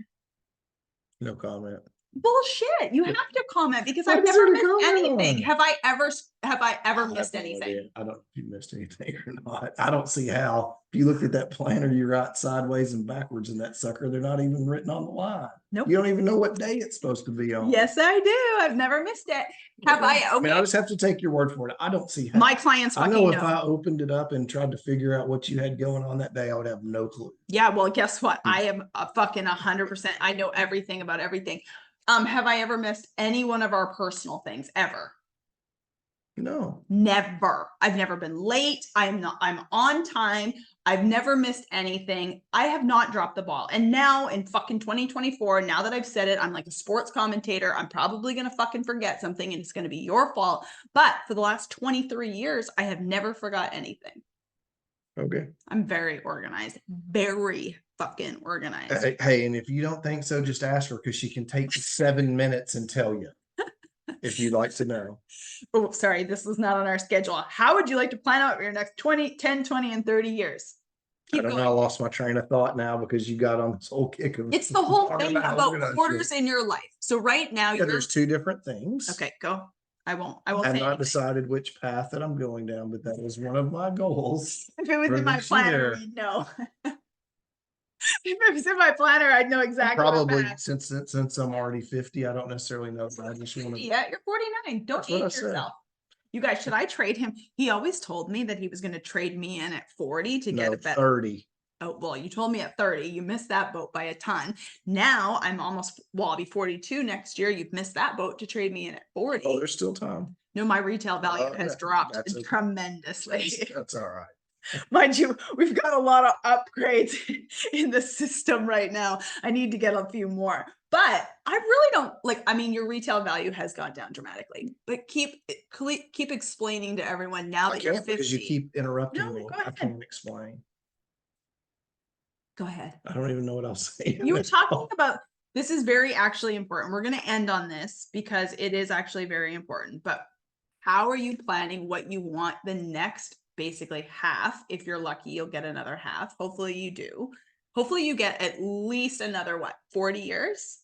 No comment. Bullshit. You have to comment because What I've is there never to missed comment anything. on? Have I ever I missed have no anything? idea. I don't know if you missed anything or not. I don't see how. If you look at that planner, you write sideways and backwards in that sucker. They're not even written on the line. Nope. You don't even know what day it's supposed to be on. Yes, I do. I've never missed it. Have Okay. I? I mean, I Okay. just have to take your word for it. I don't see how. My clients I know fucking if know. I opened it up and tried to figure out what you had going on that day, I would have no clue. Yeah, well, guess what? I am a fucking 100%. I know everything about everything. Have I ever missed any one of our personal things ever? No. Never. I've never been late. I'm on time. I've never missed anything. I have not dropped the ball. And now in fucking 2024, now that I've said it, I'm like a sports commentator. I'm probably going to fucking forget something and it's going to be your fault. But for the last 23 years, I have never forgot anything. Okay. I'm very organized, very fucking organized. Hey, and if you don't think so, just ask her because she can take 7 minutes and tell you if you'd like to know. Oh, sorry, this is not on our schedule. How would you like to plan out your next 20, 10, 20, and 30 years? I don't know. I lost my train of thought now because you got on this whole kick of It's the whole thing how about organized quarters in your life. So right now, Yeah, there's two different things. okay. Go. I won't I've say not anything. decided which path that I'm going down, but that is one of my goals. If it was for in my this planner, year. we'd know. If it was in my planner, I'd know exactly. what Probably path. since I'm already 50, I don't necessarily know. But I just want to. Yeah, you're 49. Don't That's what I age said. yourself. You guys, should I trade him? He always told me that he was going to trade me in at 40 to get No, a better. 30. Oh, well, you told me at 30. You missed that boat by a ton. Now I'm almost, well, I'll be 42 next year. You've missed that boat to trade me in at 40. Oh, there's still time. No, my retail value has dropped that's okay. tremendously. That's all right. Mind you, we've got a lot of upgrades in the system right now. I need to get a few more. But I really don't like, I mean, your retail value has gone down dramatically, but keep explaining to everyone now I that you're can't 50. because you keep interrupting No, me. go I ahead. can't explain. Go ahead. I don't even know what I was saying. You were talking about, this is very actually important. We're going to end on this because it is actually very important. But how are you planning what you want the next basically half? If you're lucky, you'll get another half. Hopefully you do. Hopefully you get at least another, what, 40 years?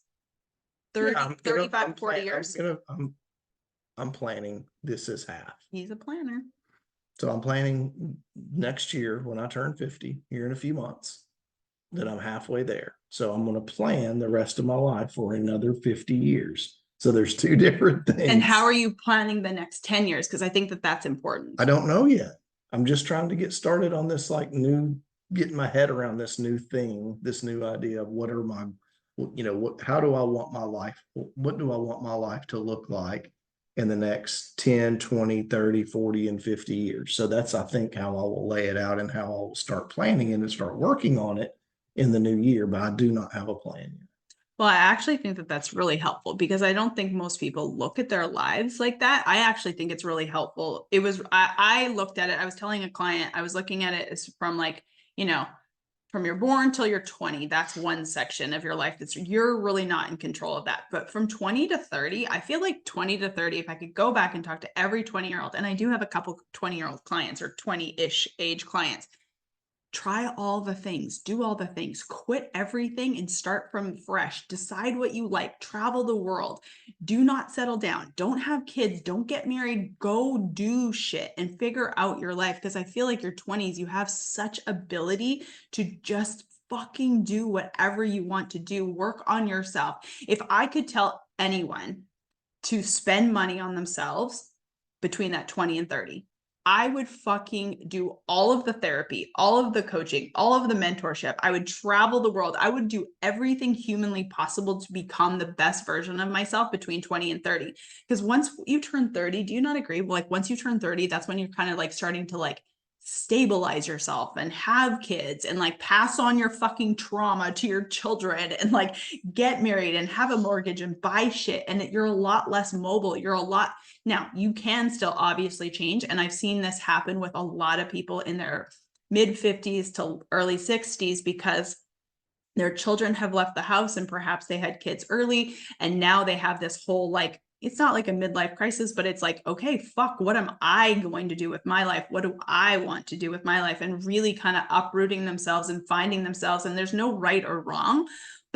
30, Yeah, 35, 40 years? I'm planning this as half. He's a planner. So I'm planning next year when I turn 50, here in a few months, that I'm halfway there. So I'm going to plan the rest of my life for another 50 years. So there's two different things. And how are you planning the next 10 years? Because I think that that's important. I don't know yet. I'm just trying to get started on this getting my head around this new thing, this new idea of what are my, how do I want my life? What do I want my life to look like in the next 10, 20, 30, 40, and 50 years? So that's, I think, how I will lay it out and how I will start planning and start working on it in the new year, but I do not have a plan yet. Well, I actually think that that's really helpful because I don't think most people look at their lives like that. I actually think it's really helpful. I looked at it. I was telling a client, I was looking at it as from like, from you're born till you're 20, that's one section of your life you're really not in control of that. But from 20 to 30, I feel like 20 to 30, if I could go back and talk to every 20-year-old, and I do have a couple 20-year-old clients or 20-ish age clients, try all the things, do all the things, quit everything and start from fresh. Decide what you like, travel the world. Do not settle down. Don't have kids. Don't get married. Go do shit and figure out your life. Because I feel like your 20s, you have such ability to just fucking do whatever you want to do. Work on yourself. If I could tell anyone to spend money on themselves between that 20 and 30, I would fucking do all of the therapy, all of the coaching, all of the mentorship. I would travel the world. I would do everything humanly possible to become the best version of myself between 20 and 30. Because once you turn 30, do you not agree? Like once you turn 30, that's when you're kind of like starting to like stabilize yourself and have kids and like pass on your fucking trauma to your children and like get married and have a mortgage and buy shit. And you're a lot less mobile. Now you can still obviously change. And I've seen this happen with a lot of people in their mid 50s to early 60s because their children have left the house and perhaps they had kids early. And now they have this whole like, it's not like a midlife crisis, but it's like, okay, fuck, what am I going to do with my life? What do I want to do with my life? And really kind of uprooting themselves and finding themselves. And there's no right or wrong,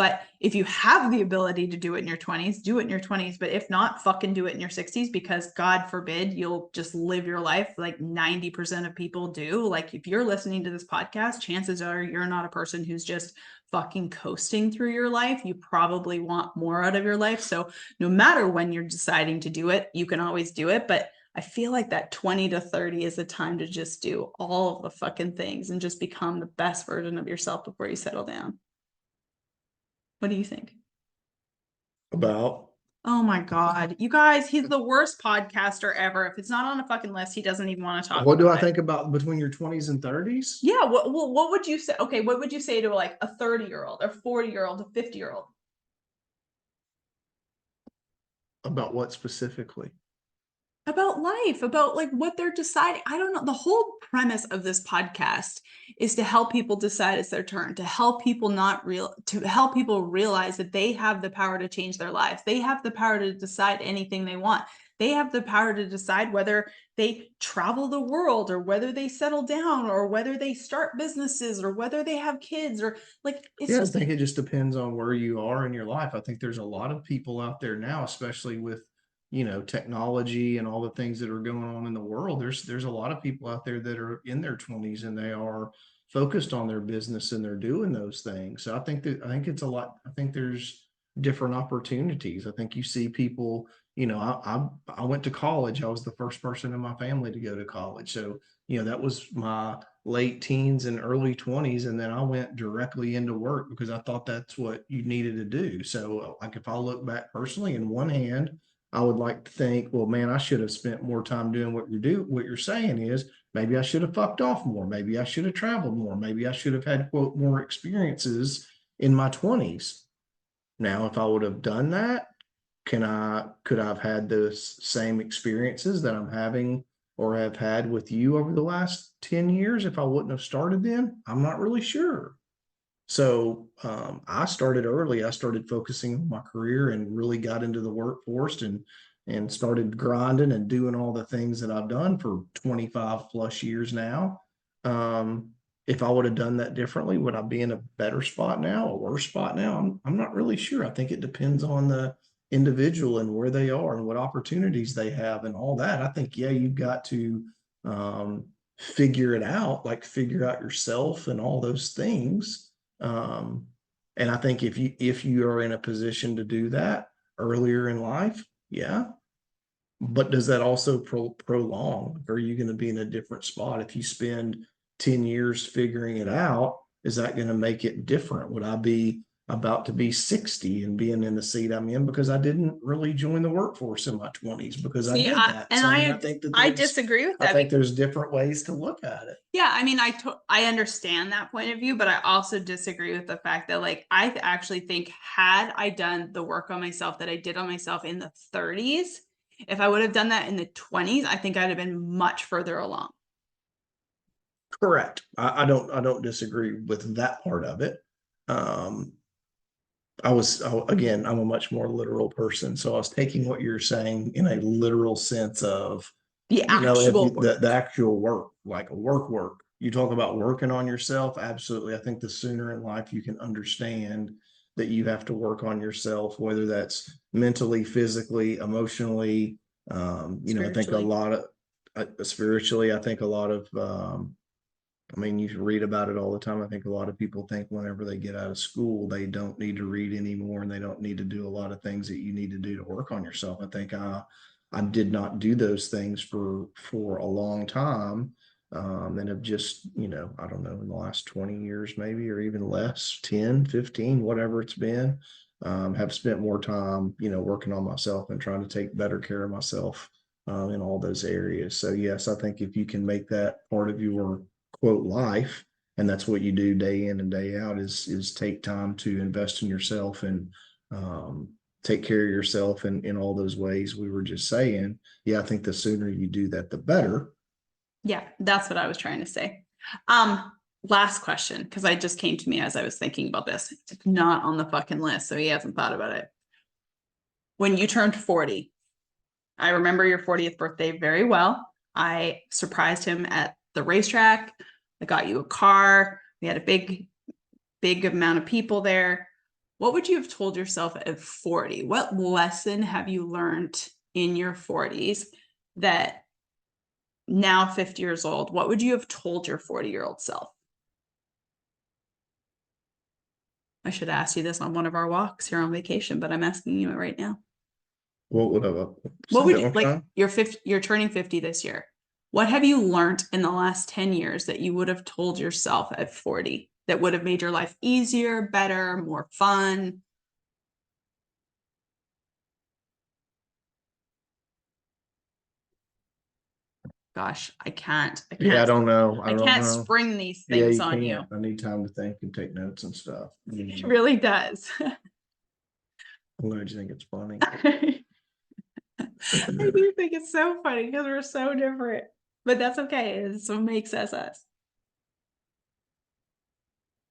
But if you have the ability to do it in your 20s, do it in your 20s. But if not, fucking do it in your 60s, because God forbid you'll just live your life like 90% of people do. Like if you're listening to this podcast, chances are you're not a person who's just fucking coasting through your life. You probably want more out of your life. So no matter when you're deciding to do it, you can always do it. But I feel like that 20 to 30 is the time to just do all of the fucking things and just become the best version of yourself before you settle down. What do you think? About Oh my God. You guys, he's the worst podcaster ever. If it's not on a fucking list, he doesn't even want to talk what do about I it. think about between your 20s and 30s? Yeah, what would you say? Okay, what would you say to like a 30-year-old, a 40-year-old, a 50-year-old? About what specifically? About life, about like what they're deciding. I don't know. The whole premise of this podcast is to help people decide it's their turn, to help people realize that they have the power to change their lives. They have the power to decide anything they want. They have the power to decide whether they travel the world or whether they settle down or whether they start businesses or whether they have kids or like it's Yeah, just I think it just depends on where you are in your life. I think there's a lot of people out there now, especially with, technology and all the things that are going on in the world. There's a lot of people out there that are in their 20s and they are focused on their business and they're doing those things. So I think it's a lot. I think there's different opportunities. I think you see people, I went to college. I was the first person in my family to go to college. So, that was my late teens and early 20s, and then I went directly into work because I thought that's what you needed to do. So like if I look back personally, in one hand I would like to think, well, man, I should have spent more time doing what you're saying is maybe I should have fucked off more, maybe I should have traveled more, maybe I should have had quote more experiences in my 20s. Now if I would have done that, could I have had those same experiences that I'm having or have had with you over the last 10 years if I wouldn't have started then? I'm not really sure. So I started early. I started focusing on my career and really got into the workforce and started grinding and doing all the things that I've done for 25 plus years now. If I would have done that differently, would I be in a better spot now, a worse spot now? I'm not really sure. I think it depends on the individual and where they are and what opportunities they have and all that. I think, yeah, you've got to figure it out, like figure out yourself and all those things. And I think if you are in a position to do that earlier in life, yeah. But does that also prolong? Are you going to be in a different spot if you spend 10 years figuring it out? Is that going to make it different? Would I be about to be 60 and being in the seat I'm in because I didn't really join the workforce in my 20s because I see, did that? So I mean, I think that I disagree with I that. think there's different ways to look at it. Yeah, I mean, I understand that point of view, but I also disagree with the fact that like I actually think had I done the work on myself that I did on myself in the 30s, if I would have done that in the 20s, I think I'd have been much further along. Correct. I don't disagree with that part of it. Um, again, I'm a much more literal person, so I was taking what you're saying in a literal sense of, The if actual work. the actual work, like work. You talk about working on yourself. Absolutely. I think the sooner in life you can understand that you have to work on yourself, whether that's mentally, physically, emotionally. I think a Spiritually. lot of spiritually, I think a lot of I mean, you read about it all the time. I think a lot of people think whenever they get out of school, they don't need to read anymore and they don't need to do a lot of things that you need to do to work on yourself. I think I did not do those things for a long time. And have just, I don't know, in the last 20 years, maybe, or even less, 10, 15, whatever it's been, have spent more time, working on myself and trying to take better care of myself in all those areas. So yes, I think if you can make that part of your quote life, and that's what you do day in and day out, is take time to invest in yourself and take care of yourself in all those ways we were just saying. Yeah, I think the sooner you do that, the better. Yeah, that's what I was trying to say. Last question, because I just came to me as I was thinking about this. It's not on the fucking list, so he hasn't thought about it. When you turned 40, I remember your 40th birthday very well. I surprised him at the racetrack. I got you a car. We had a big amount of people there. what would you have told yourself at 40? What lesson have you learned in your 40s that now 50 years old, what would you have told your 40-year-old self? I should ask you this on one of our walks here on vacation, but I'm asking you it right now. What would I What would say you that one like? time? You're turning 50 this year. What have you learned in the last 10 years that you would have told yourself at 40 that would have made your life easier, better, more fun? Gosh, I can't. Yeah, I don't know. I I don't can't know. spring these Yeah, things you on you. can't. I need time to think and take notes and stuff. It really does. I'm glad you think it's funny. I do think it's so funny because we're so different, but that's okay. It's what makes us us.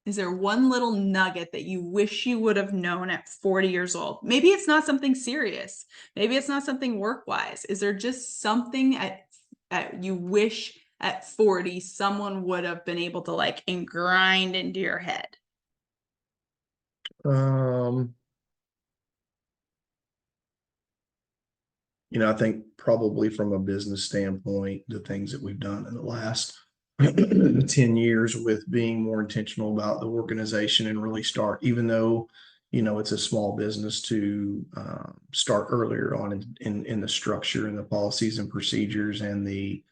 Is there one little nugget that you wish you would have known at 40 years old? Maybe it's not something serious. Maybe it's not something work-wise. Is there just something at you wish at 40 someone would have been able to like and grind into your head? I think probably from a business standpoint, the things that we've done in the last 10 years with being more intentional about the organization and really start, even though, it's a small business, to start earlier on in the structure and the policies and procedures and the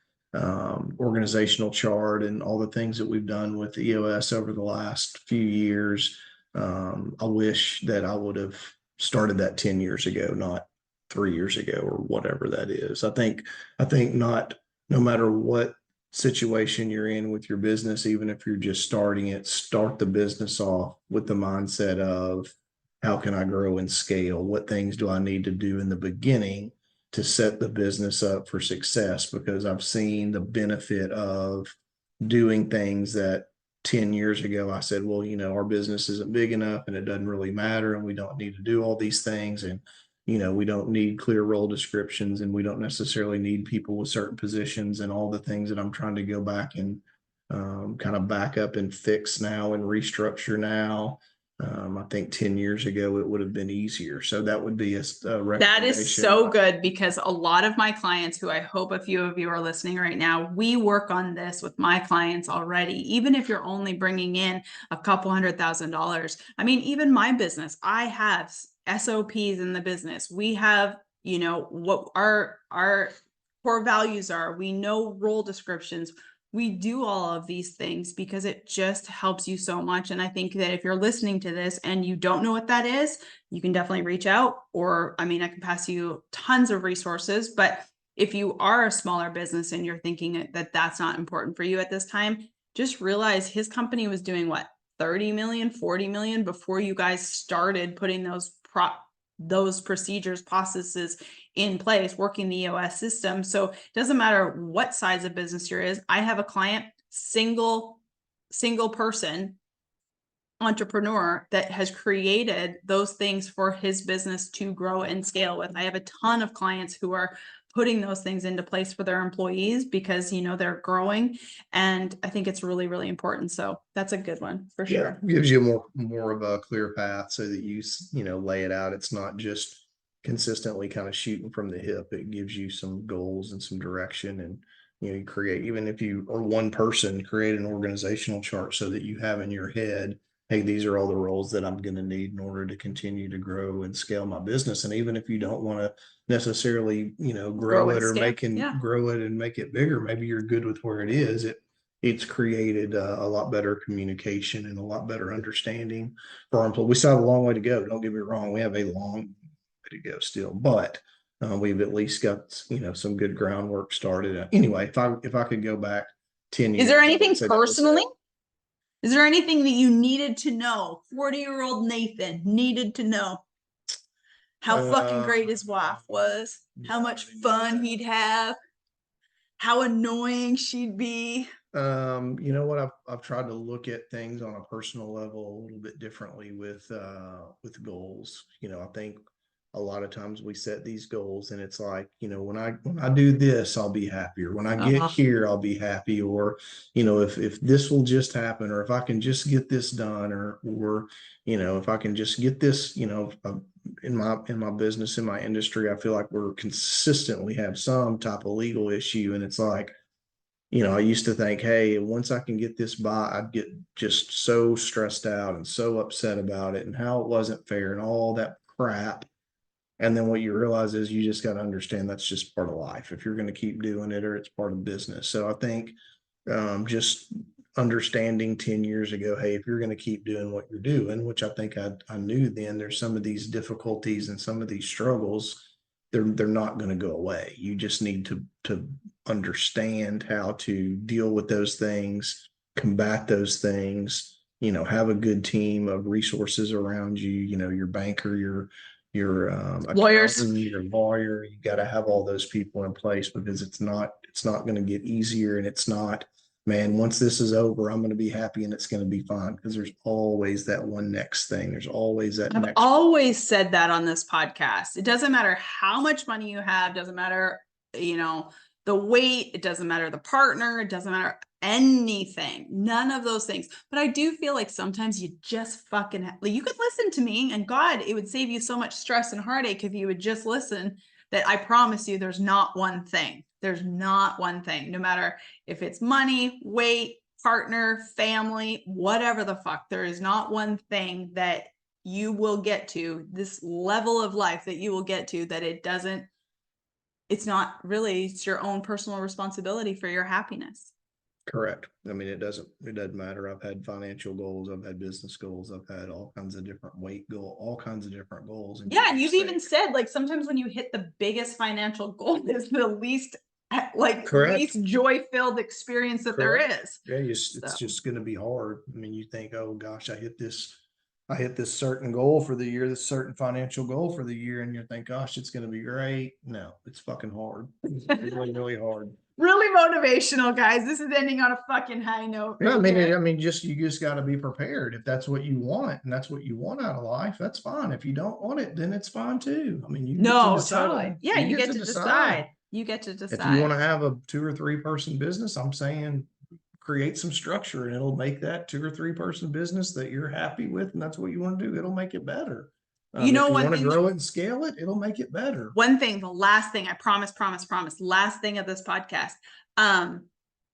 organizational chart and all the things that we've done with EOS over the last few years. I wish that I would have started that 10 years ago, not 3 years ago or whatever that is. I think not, no matter what situation you're in with your business, even if you're just starting it, start the business off with the mindset of how can I grow and scale? What things do I need to do in the beginning to set the business up for success? Because I've seen the benefit of doing things that 10 years ago I said, well, our business isn't big enough and it doesn't really matter and we don't need to do all these things. And we don't need clear role descriptions and we don't necessarily need people with certain positions and all the things that I'm trying to go back and kind of back up and fix now and restructure now. I think 10 years ago it would have been easier. So that would be a recommendation. That is so good because a lot of my clients, who I hope a few of you are listening right now, we work on this with my clients already. Even if you're only bringing in a couple $100,000. I mean, even my business, I have SOPs in the business. We have, what our core values are. We know role descriptions. We do all of these things because it just helps you so much. And I think that if you're listening to this and you don't know what that is, you can definitely reach out, or I mean, I can pass you tons of resources. But if you are a smaller business and you're thinking that that's not important for you at this time, just realize his company was doing what, 30 million, 40 million before you guys started putting those procedures, processes in place, working the EOS system. So it doesn't matter what size of business you're in. I have a client, single person entrepreneur, that has created those things for his business to grow and scale with. I have a ton of clients who are putting those things into place for their employees because they're growing, and I think it's really, really important. So that's a good one for sure. Gives you more of a clear path so that you lay it out. It's not just consistently kind of shooting from the hip. It gives you some goals and some direction, and you create, even if you are one person, create an organizational chart so that you have in your head, hey, these are all the roles that I'm going to need in order to continue to grow and scale my business. And even if you don't want to necessarily, grow it or grow it and make it bigger, maybe you're good with where it is. It's created a lot better communication and a lot better understanding for our employees. We still have a long way to go. Don't get me wrong. We have a long way to go still, but we've at least got, some good groundwork started. Anyway, if I could go back 10 years. Is there anything personally? Is there anything that you needed to know? 40-year-old Nathan needed to know how fucking great his wife was, how much fun he'd have, how annoying she'd be. You know what? I've tried to look at things on a personal level a little bit differently with goals. I think a lot of times we set these goals and it's like, when I do this, I'll be happier. When I get here, I'll be happy. Or, if this will just happen, or if I can just get this done, or, if I can just get this, in my business, in my industry, I feel like we're consistently have some type of legal issue. And it's like, I used to think, hey, once I can get this by, I'd get just so stressed out and so upset about it and how it wasn't fair and all that crap. And then what you realize is you just got to understand that's just part of life if you're going to keep doing it, or it's part of business. So I think just understanding 10 years ago, hey, if you're going to keep doing what you're doing, which I think I knew then, there's some of these difficulties and some of these struggles, they're not going to go away. You just need to understand how to deal with those things, combat those things, have a good team of resources around you, your banker, your Lawyers. your lawyer. You got to have all those people in place, because it's not going to get easier. And it's not, man, once this is over, I'm going to be happy and it's going to be fine, because there's always that one next thing. There's always that I've next always said that on this podcast. It doesn't matter how much money you have, doesn't matter, the weight, it doesn't matter the partner, it doesn't matter anything, none of those things. But I do feel like sometimes you just fucking you could listen to me, and God, it would save you so much stress and heartache if you would just listen. That I promise you, there's not one thing. There's not one thing, no matter if it's money, weight, partner, family, whatever the fuck. There is not one thing that you will get to, this level of life that you will get to, that it's not really, it's your own personal responsibility for your happiness. Correct. I mean, it doesn't matter. I've had financial goals, I've had business goals, I've had all kinds of different weight goal, all kinds of different goals. And yeah, and you've even said, like, sometimes when you hit the biggest financial goal, it's the least least joy-filled experience that there is. Yeah, it's just going to be hard. I mean, you think, oh gosh, I hit this certain goal for the year, this certain financial goal for the year, and you think, gosh, it's going to be great. No, it's fucking hard. It's really, really hard. Really motivational, guys. This is ending on a fucking high note. Right, no, you just got to be prepared. If that's what you want, and that's what you want out of life, that's fine. If you don't want it, then it's fine too. I mean, you get to decide. Totally. Yeah, you get to decide. You get to decide. If you want to have a 2 or 3 person business, I'm saying create some structure, and it'll make that 2 or 3 person business that you're happy with, and that's what you want to do. It'll make it better. If you want to grow it and scale it, it'll make it better. One thing, the last thing, I promise, last thing of this podcast.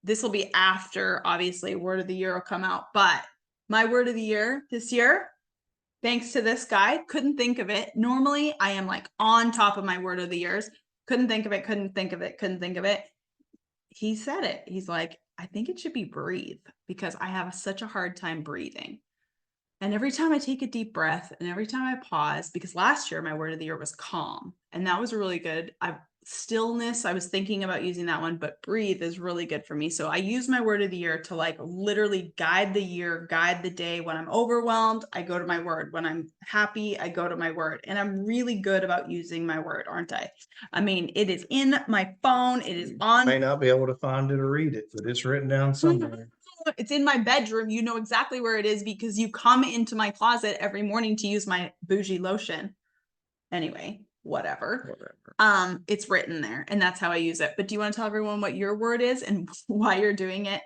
This will be after, obviously, word of the year will come out, but my word of the year this year, thanks to this guy, couldn't think of it. Normally I am like on top of my word of the years. Couldn't think of it. He said it. He's like, I think it should be breathe, because I have such a hard time breathing. And every time I take a deep breath and every time I pause, because last year my word of the year was calm, and that was really good. Stillness, I was thinking about using that one, but breathe is really good for me. So I use my word of the year to like literally guide the year, guide the day. When I'm overwhelmed, I go to my word. When I'm happy, I go to my word. And I'm really good about using my word, aren't I? I mean, it is in my phone. It is on. You may not be able to find it or read it, but it's written down somewhere. It's in my bedroom. You know exactly where it is, because you come into my closet every morning to use my bougie lotion. Anyway, whatever. It's written there, and that's how I use it. But do you want to tell everyone what your word is and why you're doing it?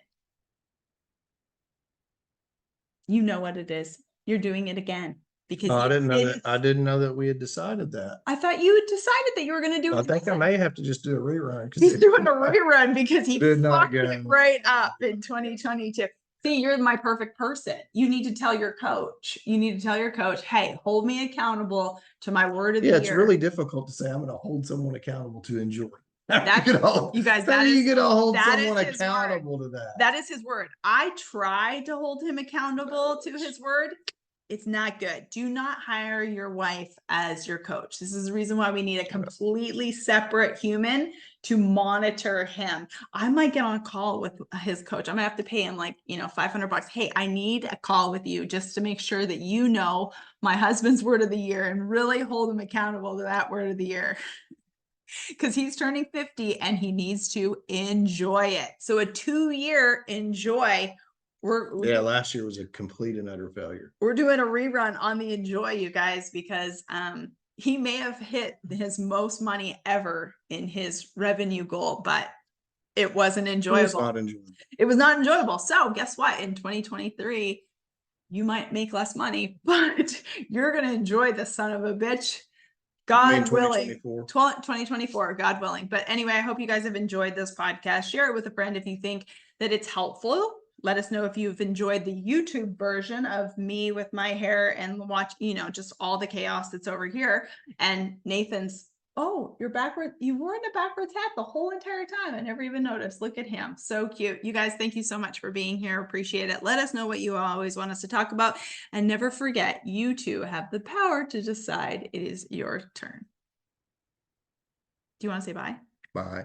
You know what it is. You're doing it again. Because I didn't know that we had decided that. I thought you had decided that you were going to do it. I think I may have to just do a rerun. He's doing a rerun because he did not fucked it right up in 2022. See, you're my perfect person. You need to tell your coach. Hey, hold me accountable to my word of the year. Yeah, it's really difficult to say I'm going to hold someone accountable to enjoy. You guys, you get to hold someone accountable to that. That is his word. I try to hold him accountable to his word. It's not good. Do not hire your wife as your coach. This is the reason why we need a completely separate human to monitor him. I might get on a call with his coach. I'm gonna have to pay him like, $500. Hey, I need a call with you just to make sure that you know my husband's word of the year and really hold him accountable to that word of the year. Because he's turning 50 and he needs to enjoy it. So a 2-year enjoy. Last year was a complete and utter failure. We're doing a rerun on the enjoy, you guys, because he may have hit his most money ever in his revenue goal, but it wasn't It was enjoyable. not enjoyable. It was not enjoyable. So guess what? In 2023, you might make less money, but you're going to enjoy the son of a bitch. God willing, 2024, God willing. But anyway, I hope you guys have enjoyed this podcast. Share it with a friend if you think that it's helpful. Let us know if you've enjoyed the YouTube version of me with my hair and watch, just all the chaos that's over here. And Nathan's, oh, you're backward. You wore in a backwards hat the whole entire time. I never even noticed. Look at him. So cute. You guys, thank you so much for being here. Appreciate it. Let us know what you always want us to talk about. And never forget, you two have the power to decide. It is your turn. Do you want to say bye? Bye.